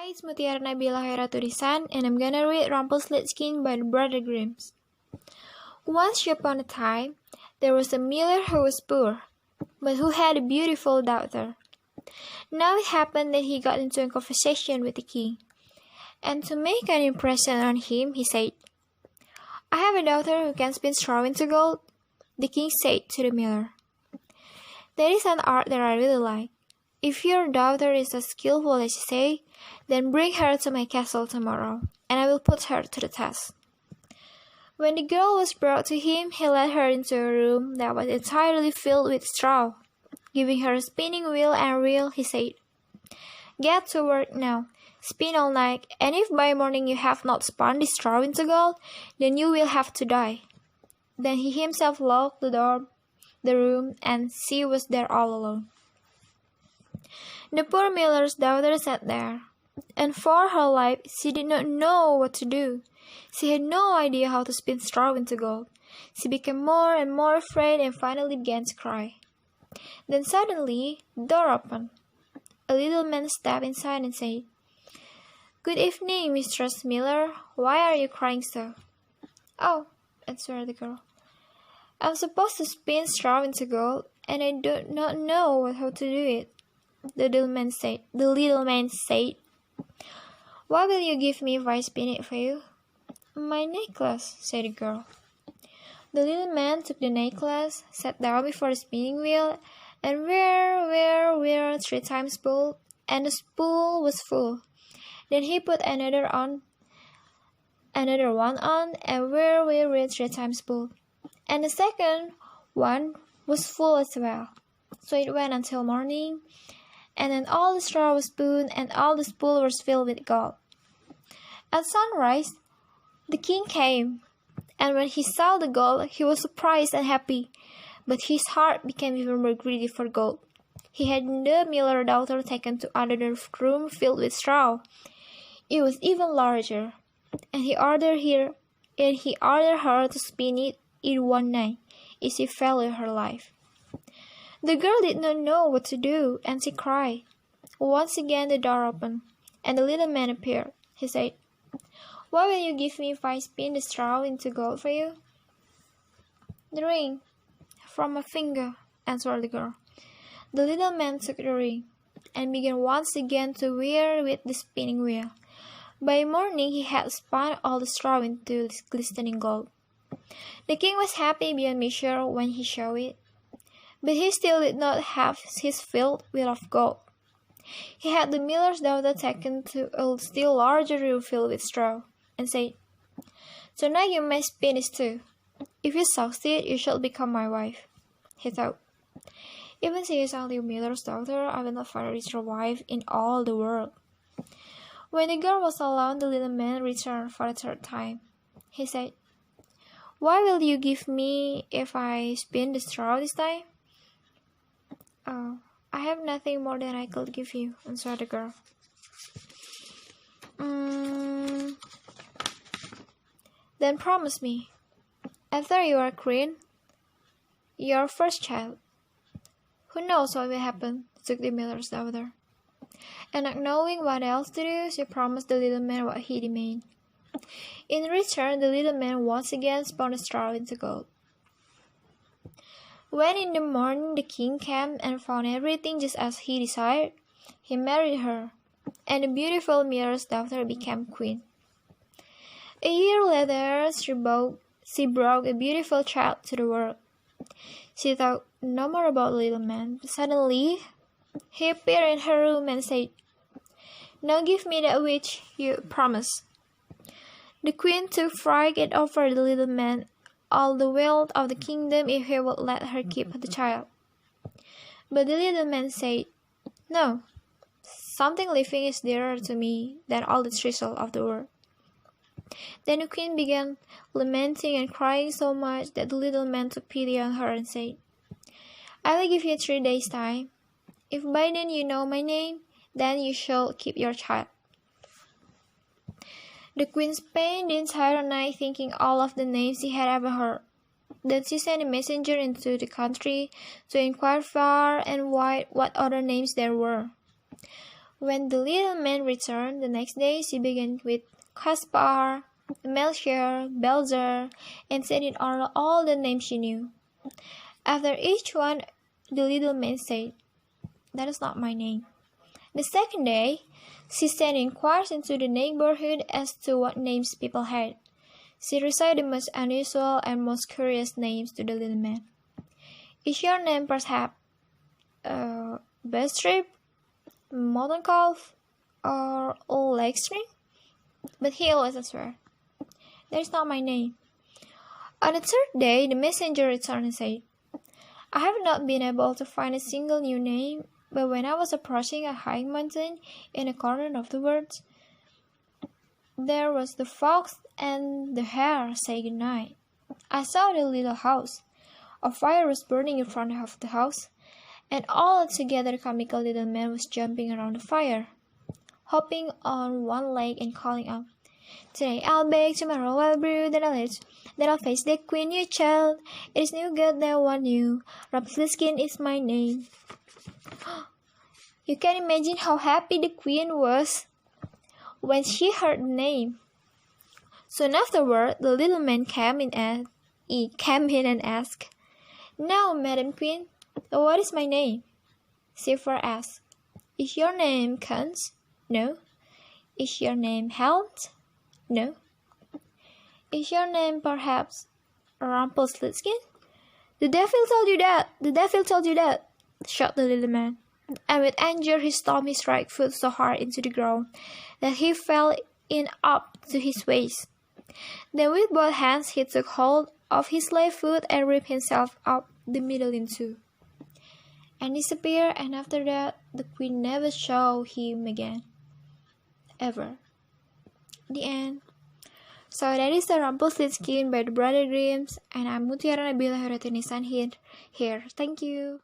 Hi, it's Mutiara Nabila Khoirotun hisan, and I'm gonna read Rumplestiltskin by the Brother Grimms. Once upon a time, there was a miller who was poor, but who had a beautiful daughter. Now it happened that he got into a conversation with the king, and to make an impression on him, he said, "I have a daughter who can spin straw into gold." The king said to the miller, "That is an art that I really like. If your daughter is as skillful as you say, then bring her to my castle tomorrow, and I will put her to the test." When the girl was brought to him, he led her into a room that was entirely filled with straw. Giving her a spinning wheel and reel, he said, "Get to work now. Spin all night, and if by morning you have not spun the straw into gold, then you will have to die." Then he himself locked the room, and she was there all alone. The poor miller's daughter sat there, and for her life she did not know what to do. She had no idea how to spin straw into gold. She became more and more afraid and finally began to cry. Then suddenly, the door opened. A little man stepped inside and said, "Good evening, Mistress Miller. Why are you crying so?" "Oh," answered the girl, "I'm supposed to spin straw into gold, and I do not know how to do it." The little man said, "What will you give me if I spin it for you?" "My necklace," said the girl. The little man took the necklace, sat down before the spinning wheel, and whir 3 times pulled, and the spool was full. Then he put another one on, and whir 3 times pulled, and the second one was full as well. So it went until morning, and then all the straw was spun, and all the spool was filled with gold. At sunrise, the king came, and when he saw the gold, he was surprised and happy, but his heart became even more greedy for gold. He had the miller's daughter taken to another room filled with straw. It was even larger, and he ordered her to spin it in one night, if she valued her life. The girl did not know what to do, and she cried. Once again the door opened, and the little man appeared. He said, "What will you give me if I spin the straw into gold for you?" "The ring from my finger," answered the girl. The little man took the ring, and began once again to whir with the spinning wheel. By morning he had spun all the straw into glistening gold. The king was happy beyond measure when he saw it, but he still did not have his fill of gold. He had the miller's daughter taken to a still larger room filled with straw, and said, "Tonight you may spin this too. If you succeed, you shall become my wife." He thought, "Even she is only a miller's daughter, I will not find a richer wife in all the world." When the girl was alone, the little man returned for the 3rd time. He said, "What will you give me if I spin the straw this time?" "Oh, I have nothing more than I could give you," answered the girl. "Then promise me, after you are queen, your first child." "Who knows what will happen?" said the miller's daughter. And not knowing what else to do, she promised the little man what he demanded. In return, the little man once again spun the straw into gold. When in the morning the king came and found everything just as he desired, he married her, and the beautiful miller's daughter became queen. A year later, she brought a beautiful child to the world. She thought no more about the little man, but suddenly he appeared in her room and said, "Now give me that which you promised." The queen took fright and offered the little man all the wealth of the kingdom if he would let her keep the child. But the little man said, "No, something living is dearer to me than all the treasure of the world." Then the queen began lamenting and crying so much that the little man took pity on her and said, "I will give you 3 days' time. If by then you know my name, then you shall keep your child." The queen spent the entire night thinking all of the names she had ever heard. Then she sent a messenger into the country to inquire far and wide what other names there were. When the little man returned the next day, she began with Kaspar, Melchior, Belzer, and said in order all the names she knew. After each one, the little man said, "That is not my name." The second day, she sent inquiries into the neighborhood as to what names people had. She recited the most unusual and most curious names to the little man. "Is your name perhaps Bestrip, Molten Calf, or Old Leg String?" But he always answered, "That is not my name." On the third day, the messenger returned and said, "I have not been able to find a single new name, but when I was approaching a high mountain in a corner of the woods, there was the fox and the hare say good night. I saw the little house. A fire was burning in front of the house, and altogether comical little man was jumping around the fire, hopping on one leg and calling out, 'Today I'll bake, tomorrow I'll brew, then I'll face the queen, you child. It is no good that one new. Rumplestiltskin is my name.'" You can imagine how happy the queen was when she heard the name. Soon afterward, the little man came in and asked, "Now, Madam Queen, what is my name?" She first asked, "Is your name Kunz?" "No." "Is your name Helmet?" "No." "Is your name perhaps Rumplestiltskin?" "The devil told you that! The devil told you that!" shouted the little man. And with anger he stamped his right foot so hard into the ground that he fell in up to his waist. Then with both hands he took hold of his left foot and ripped himself up the middle in two, and disappeared, and after that the queen never saw him again. Ever. The end. So that is the Rumplestiltskin by the Brother Grimms, and I'm Mutiara, nabila, Khoirotun, Intan here. Thank you.